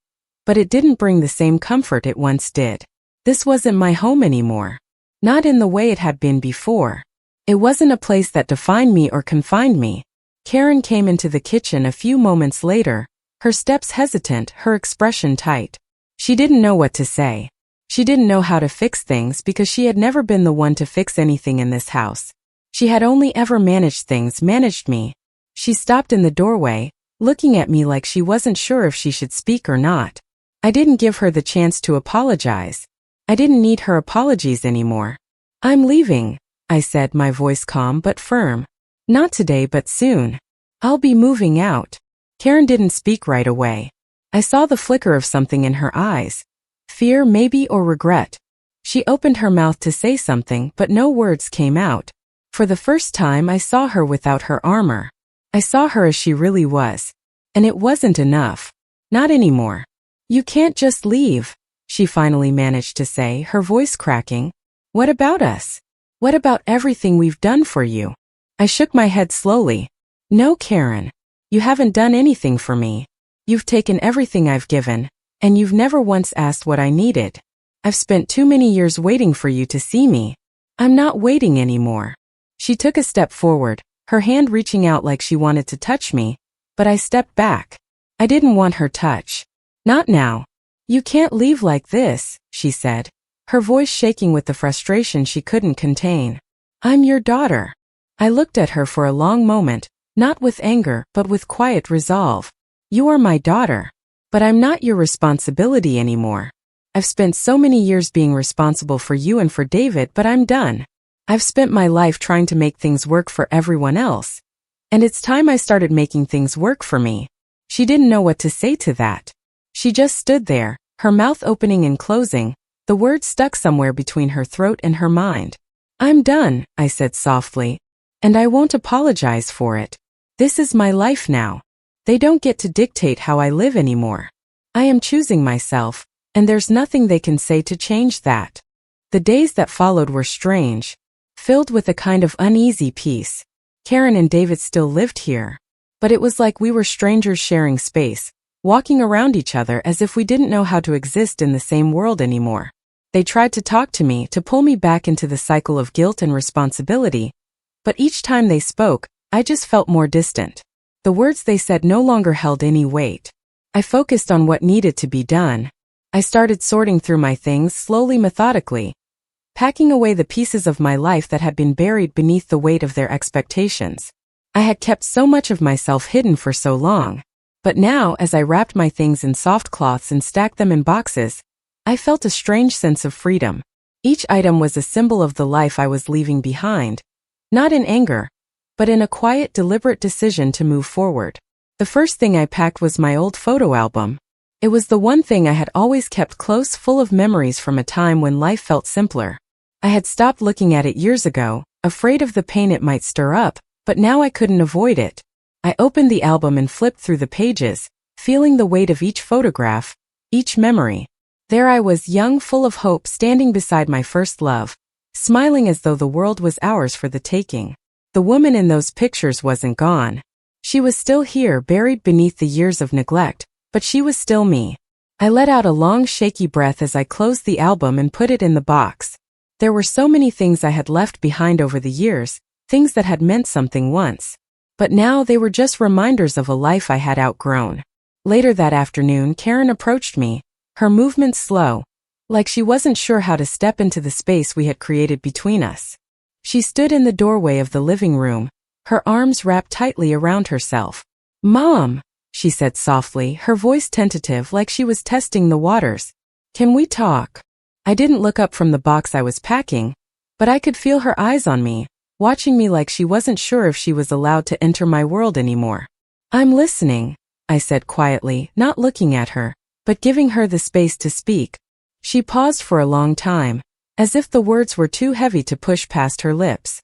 but it didn't bring the same comfort it once did. This wasn't my home anymore. Not in the way it had been before. It wasn't a place that defined me or confined me. Karen came into the kitchen a few moments later, her steps hesitant, her expression tight. She didn't know what to say. She didn't know how to fix things because she had never been the one to fix anything in this house. She had only ever managed things, managed me. She stopped in the doorway, looking at me like she wasn't sure if she should speak or not. I didn't give her the chance to apologize. I didn't need her apologies anymore. "I'm leaving," I said, my voice calm but firm. "Not today, but soon. I'll be moving out." Karen didn't speak right away. I saw the flicker of something in her eyes. Fear, maybe, or regret. She opened her mouth to say something, but no words came out. For the first time, I saw her without her armor. I saw her as she really was. And it wasn't enough. Not anymore. "You can't just leave," she finally managed to say, her voice cracking. "What about us? What about everything we've done for you?" I shook my head slowly. "No, Karen. You haven't done anything for me. You've taken everything I've given, and you've never once asked what I needed. I've spent too many years waiting for you to see me. I'm not waiting anymore." She took a step forward, her hand reaching out like she wanted to touch me, but I stepped back. I didn't want her touch. "Not now. You can't leave like this," she said, her voice shaking with the frustration she couldn't contain. "I'm your daughter." I looked at her for a long moment, not with anger, but with quiet resolve. "You are my daughter. But I'm not your responsibility anymore. I've spent so many years being responsible for you and for David, but I'm done. I've spent my life trying to make things work for everyone else. And it's time I started making things work for me." She didn't know what to say to that. She just stood there, her mouth opening and closing, the words stuck somewhere between her throat and her mind. "I'm done," I said softly. "And I won't apologize for it. This is my life now. They don't get to dictate how I live anymore. I am choosing myself, and there's nothing they can say to change that." The days that followed were strange, filled with a kind of uneasy peace. Karen and David still lived here, but it was like we were strangers sharing space, walking around each other as if we didn't know how to exist in the same world anymore. They tried to talk to me, to pull me back into the cycle of guilt and responsibility, but each time they spoke, I just felt more distant. The words they said no longer held any weight. I focused on what needed to be done. I started sorting through my things slowly, methodically, packing away the pieces of my life that had been buried beneath the weight of their expectations. I had kept so much of myself hidden for so long. But now, as I wrapped my things in soft cloths and stacked them in boxes, I felt a strange sense of freedom. Each item was a symbol of the life I was leaving behind, not in anger, but in a quiet, deliberate decision to move forward. The first thing I packed was my old photo album. It was the one thing I had always kept close, full of memories from a time when life felt simpler. I had stopped looking at it years ago, afraid of the pain it might stir up, but now I couldn't avoid it. I opened the album and flipped through the pages, feeling the weight of each photograph, each memory. There I was, young, full of hope, standing beside my first love, smiling as though the world was ours for the taking. The woman in those pictures wasn't gone. She was still here, buried beneath the years of neglect, but she was still me. I let out a long, shaky breath as I closed the album and put it in the box. There were so many things I had left behind over the years, things that had meant something once. But now they were just reminders of a life I had outgrown. Later that afternoon, Karen approached me, her movements slow, like she wasn't sure how to step into the space we had created between us. She stood in the doorway of the living room, her arms wrapped tightly around herself. "Mom," she said softly, her voice tentative, like she was testing the waters. "Can we talk?" I didn't look up from the box I was packing, but I could feel her eyes on me, watching me like she wasn't sure if she was allowed to enter my world anymore. "I'm listening," I said quietly, not looking at her, but giving her the space to speak. She paused for a long time, as if the words were too heavy to push past her lips.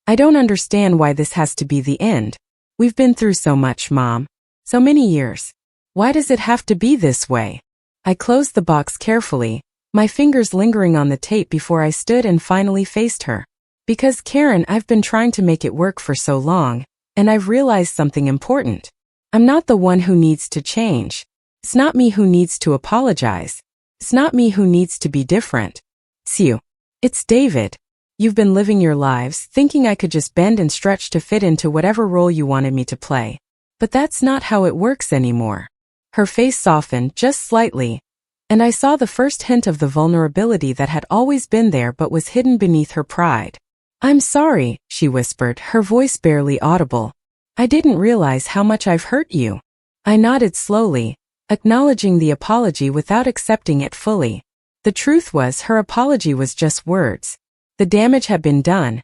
I don't understand why this has to be the end. We've been through so much, Mom. So many years. Why does it have to be this way?" I closed the box carefully, my fingers lingering on the tape before I stood and finally faced her. "Because Karen, I've been trying to make it work for so long, and I've realized something important. I'm not the one who needs to change. It's not me who needs to apologize. It's not me who needs to be different. It's you. It's David. You've been living your lives, thinking I could just bend and stretch to fit into whatever role you wanted me to play. But that's not how it works anymore." Her face softened just slightly, and I saw the first hint of the vulnerability that had always been there but was hidden beneath her pride. "I'm sorry," she whispered, her voice barely audible. "I didn't realize how much I've hurt you." I nodded slowly, acknowledging the apology without accepting it fully. The truth was, her apology was just words. The damage had been done,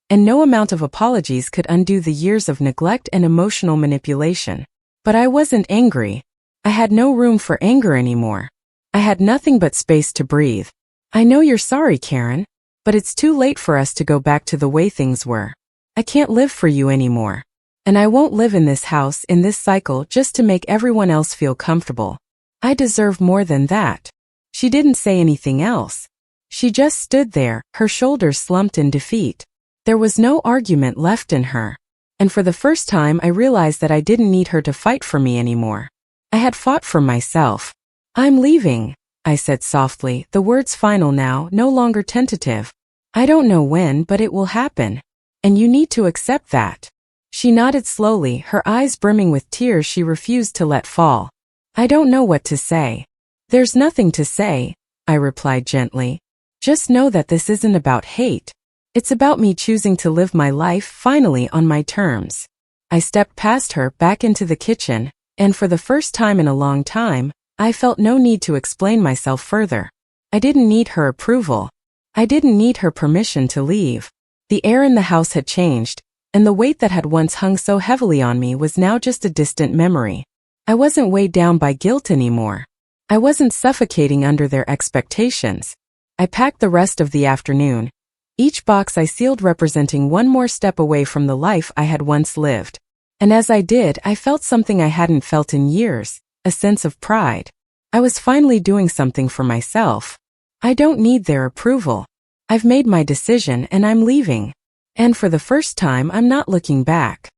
and no amount of apologies could undo the years of neglect and emotional manipulation. But I wasn't angry. I had no room for anger anymore. I had nothing but space to breathe. "I know you're sorry, Karen, but it's too late for us to go back to the way things were. I can't live for you anymore. And I won't live in this house, in this cycle, just to make everyone else feel comfortable. I deserve more than that." She didn't say anything else. She just stood there, her shoulders slumped in defeat. There was no argument left in her. And for the first time I realized that I didn't need her to fight for me anymore. I had fought for myself. "I'm leaving," I said softly, the words final now, no longer tentative. "I don't know when, but it will happen. And you need to accept that." She nodded slowly, her eyes brimming with tears she refused to let fall. "I don't know what to say." "There's nothing to say," I replied gently. "Just know that this isn't about hate. It's about me choosing to live my life, finally, on my terms." I stepped past her, back into the kitchen, and for the first time in a long time, I felt no need to explain myself further. I didn't need her approval. I didn't need her permission to leave. The air in the house had changed, and the weight that had once hung so heavily on me was now just a distant memory. I wasn't weighed down by guilt anymore. I wasn't suffocating under their expectations. I packed the rest of the afternoon, each box I sealed representing one more step away from the life I had once lived. And as I did, I felt something I hadn't felt in years, a sense of pride. I was finally doing something for myself. I don't need their approval. I've made my decision and I'm leaving. And for the first time, I'm not looking back.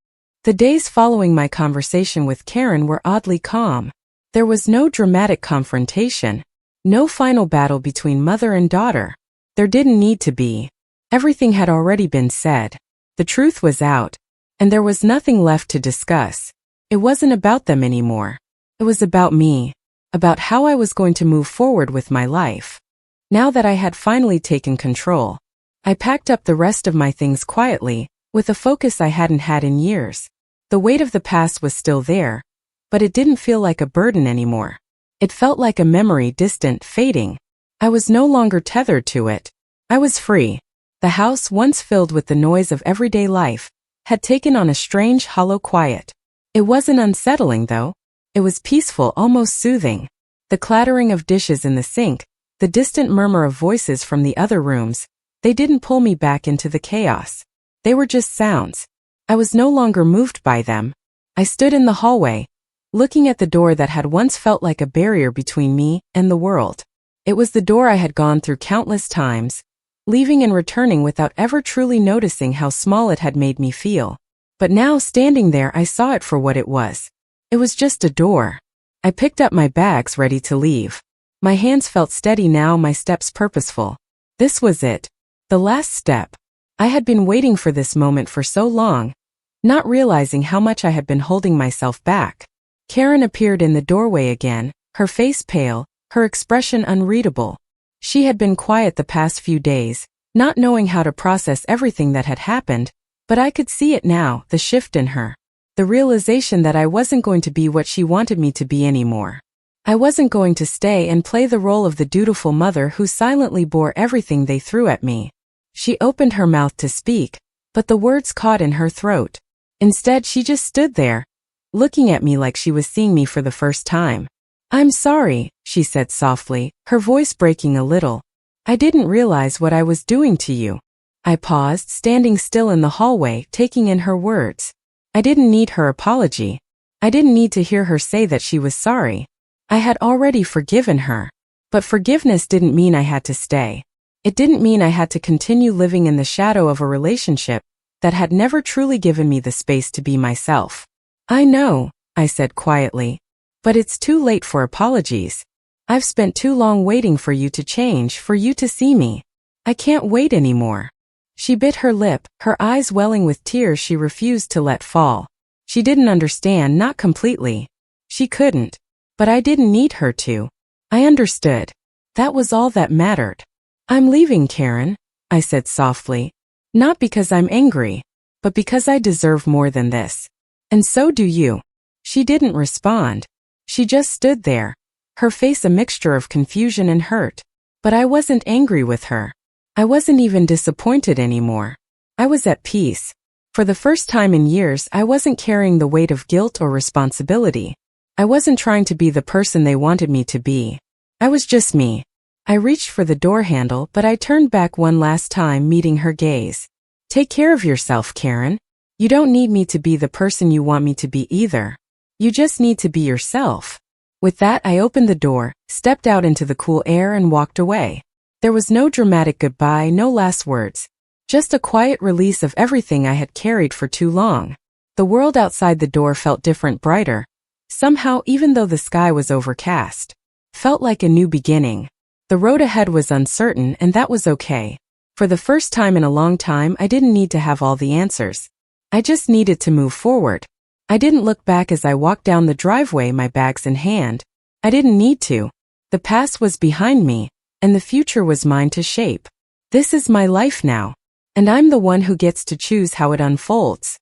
The days following my conversation with Karen were oddly calm. There was no dramatic confrontation. No final battle between mother and daughter. There didn't need to be. Everything had already been said. The truth was out, and there was nothing left to discuss. It wasn't about them anymore. It was about me, about how I was going to move forward with my life. Now that I had finally taken control, I packed up the rest of my things quietly, with a focus I hadn't had in years. The weight of the past was still there, but it didn't feel like a burden anymore. It felt like a memory, distant, fading. I was no longer tethered to it. I was free. The house, once filled with the noise of everyday life, had taken on a strange, hollow quiet. It wasn't unsettling, though. It was peaceful, almost soothing. The clattering of dishes in the sink, the distant murmur of voices from the other rooms, they didn't pull me back into the chaos. They were just sounds. I was no longer moved by them. I stood in the hallway, looking at the door that had once felt like a barrier between me and the world. It was the door I had gone through countless times, leaving and returning without ever truly noticing how small it had made me feel. But now, standing there, I saw it for what it was. It was just a door. I picked up my bags, ready to leave. My hands felt steady now, my steps purposeful. This was it. The last step. I had been waiting for this moment for so long, not realizing how much I had been holding myself back. Karen appeared in the doorway again, her face pale, her expression unreadable. She had been quiet the past few days, not knowing how to process everything that had happened, but I could see it now, the shift in her. The realization that I wasn't going to be what she wanted me to be anymore. I wasn't going to stay and play the role of the dutiful mother who silently bore everything they threw at me. She opened her mouth to speak, but the words caught in her throat. Instead, she just stood there, looking at me like she was seeing me for the first time. "I'm sorry," she said softly, her voice breaking a little. "I didn't realize what I was doing to you." I paused, standing still in the hallway, taking in her words. I didn't need her apology. I didn't need to hear her say that she was sorry. I had already forgiven her. But forgiveness didn't mean I had to stay. It didn't mean I had to continue living in the shadow of a relationship that had never truly given me the space to be myself. "I know," I said quietly, "but it's too late for apologies. I've spent too long waiting for you to change, for you to see me. I can't wait anymore." She bit her lip, her eyes welling with tears she refused to let fall. She didn't understand, not completely. She couldn't. But I didn't need her to. I understood. That was all that mattered. "I'm leaving, Karen," I said softly. "Not because I'm angry, but because I deserve more than this. And so do you." She didn't respond. She just stood there, her face a mixture of confusion and hurt. But I wasn't angry with her. I wasn't even disappointed anymore. I was at peace. For the first time in years, I wasn't carrying the weight of guilt or responsibility. I wasn't trying to be the person they wanted me to be. I was just me. I reached for the door handle, but I turned back one last time, meeting her gaze. "Take care of yourself, Karen. You don't need me to be the person you want me to be either. You just need to be yourself." With that, I opened the door, stepped out into the cool air, and walked away. There was no dramatic goodbye, no last words. Just a quiet release of everything I had carried for too long. The world outside the door felt different, brighter. Somehow, even though the sky was overcast, felt like a new beginning. The road ahead was uncertain, and that was okay. For the first time in a long time, I didn't need to have all the answers. I just needed to move forward. I didn't look back as I walked down the driveway, my bags in hand. I didn't need to. The past was behind me, and the future was mine to shape. This is my life now, and I'm the one who gets to choose how it unfolds.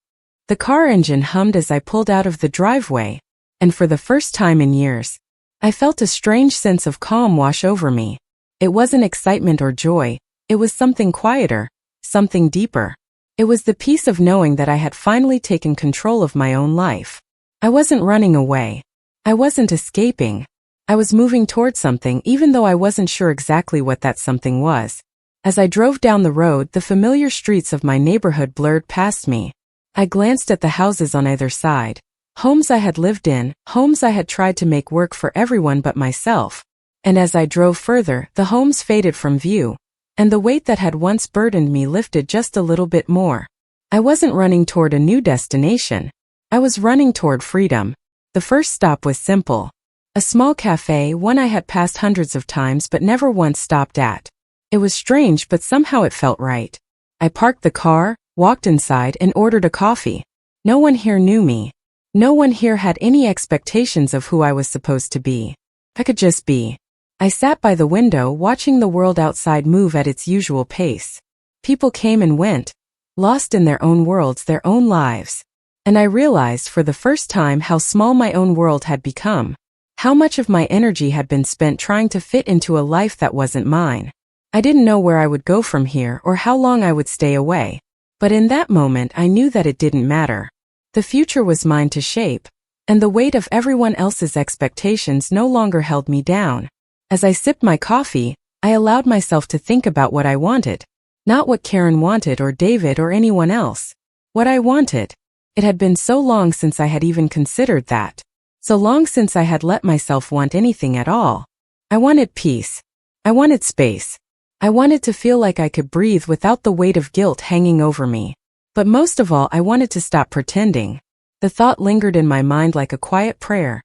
The car engine hummed as I pulled out of the driveway, and for the first time in years, I felt a strange sense of calm wash over me. It wasn't excitement or joy, it was something quieter, something deeper. It was the peace of knowing that I had finally taken control of my own life. I wasn't running away. I wasn't escaping. I was moving toward something, even though I wasn't sure exactly what that something was. As I drove down the road, the familiar streets of my neighborhood blurred past me. I glanced at the houses on either side. Homes I had lived in, homes I had tried to make work for everyone but myself. And as I drove further, the homes faded from view, and the weight that had once burdened me lifted just a little bit more. I wasn't running toward a new destination. I was running toward freedom. The first stop was simple. A small cafe, one I had passed hundreds of times but never once stopped at. It was strange, but somehow it felt right. I parked the car, walked inside, and ordered a coffee. No one here knew me. No one here had any expectations of who I was supposed to be. I could just be. I sat by the window, watching the world outside move at its usual pace. People came and went, lost in their own worlds, their own lives. And I realized for the first time how small my own world had become. How much of my energy had been spent trying to fit into a life that wasn't mine. I didn't know where I would go from here or how long I would stay away. But in that moment I knew that it didn't matter. The future was mine to shape, and the weight of everyone else's expectations no longer held me down. As I sipped my coffee, I allowed myself to think about what I wanted. Not what Karen wanted or David or anyone else. What I wanted. It had been so long since I had even considered that. So long since I had let myself want anything at all. I wanted peace. I wanted space. I wanted to feel like I could breathe without the weight of guilt hanging over me. But most of all, I wanted to stop pretending. The thought lingered in my mind like a quiet prayer,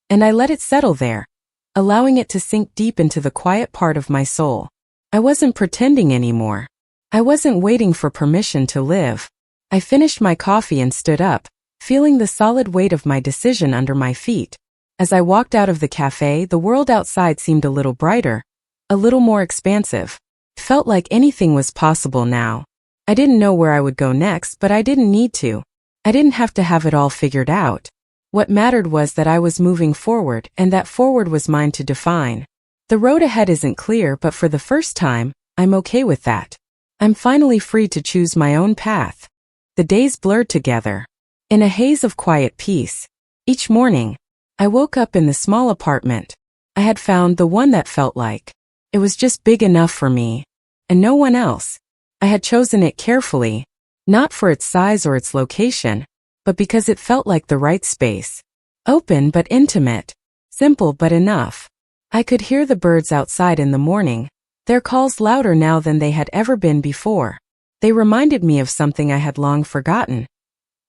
and I let it settle there, allowing it to sink deep into the quiet part of my soul. I wasn't pretending anymore. I wasn't waiting for permission to live. I finished my coffee and stood up, feeling the solid weight of my decision under my feet. As I walked out of the cafe, the world outside seemed a little brighter, a little more expansive. It felt like anything was possible now. I didn't know where I would go next, but I didn't need to. I didn't have to have it all figured out. What mattered was that I was moving forward, and that forward was mine to define. The road ahead isn't clear, but for the first time, I'm okay with that. I'm finally free to choose my own path. The days blurred together, in a haze of quiet peace. Each morning, I woke up in the small apartment. I had found the one that felt like it was just big enough for me, and no one else. I had chosen it carefully, not for its size or its location, but because it felt like the right space. Open but intimate, simple but enough. I could hear the birds outside in the morning, their calls louder now than they had ever been before. They reminded me of something I had long forgotten.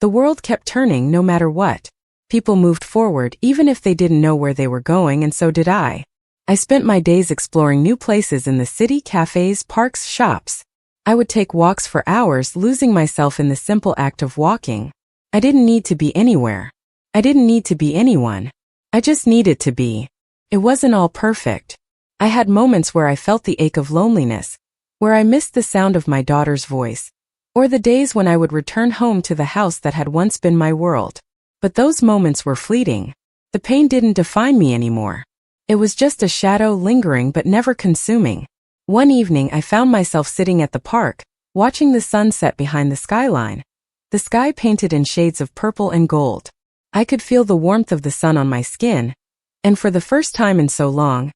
The world kept turning no matter what. People moved forward even if they didn't know where they were going, and so did I. I spent my days exploring new places in the city, cafes, parks, shops. I would take walks for hours, losing myself in the simple act of walking. I didn't need to be anywhere. I didn't need to be anyone. I just needed to be. It wasn't all perfect. I had moments where I felt the ache of loneliness, where I missed the sound of my daughter's voice, or the days when I would return home to the house that had once been my world. But those moments were fleeting. The pain didn't define me anymore. It was just a shadow, lingering but never consuming. One evening I found myself sitting at the park, watching the sun set behind the skyline. The sky painted in shades of purple and gold. I could feel the warmth of the sun on my skin, and for the first time in so long,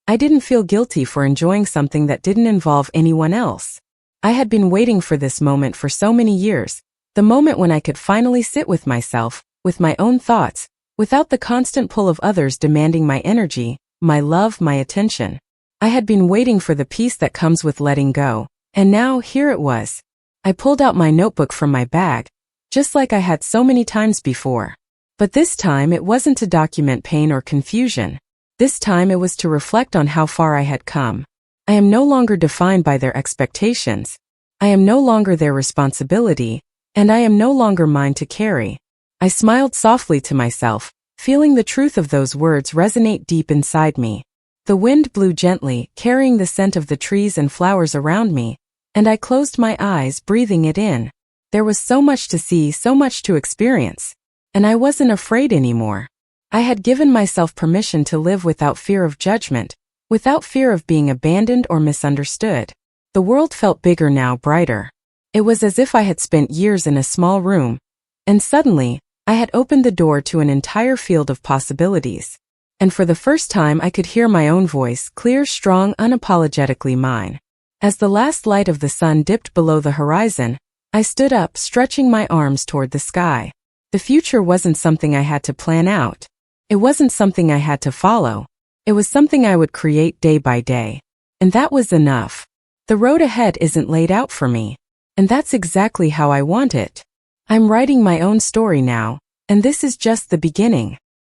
I didn't feel guilty for enjoying something that didn't involve anyone else. I had been waiting for this moment for so many years, the moment when I could finally sit with myself, with my own thoughts, without the constant pull of others demanding my energy, my love, my attention. I had been waiting for the peace that comes with letting go, and now here it was. I pulled out my notebook from my bag, just like I had so many times before. But this time it wasn't to document pain or confusion. This time it was to reflect on how far I had come. I am no longer defined by their expectations. I am no longer their responsibility, and I am no longer mine to carry. I smiled softly to myself, feeling the truth of those words resonate deep inside me. The wind blew gently, carrying the scent of the trees and flowers around me, and I closed my eyes, breathing it in. There was so much to see, so much to experience, and I wasn't afraid anymore. I had given myself permission to live without fear of judgment, without fear of being abandoned or misunderstood. The world felt bigger now, brighter. It was as if I had spent years in a small room, and suddenly, I had opened the door to an entire field of possibilities. And for the first time I could hear my own voice, clear, strong, unapologetically mine. As the last light of the sun dipped below the horizon, I stood up, stretching my arms toward the sky. The future wasn't something I had to plan out. It wasn't something I had to follow. It was something I would create day by day. And that was enough. The road ahead isn't laid out for me. And that's exactly how I want it. I'm writing my own story now, and this is just the beginning.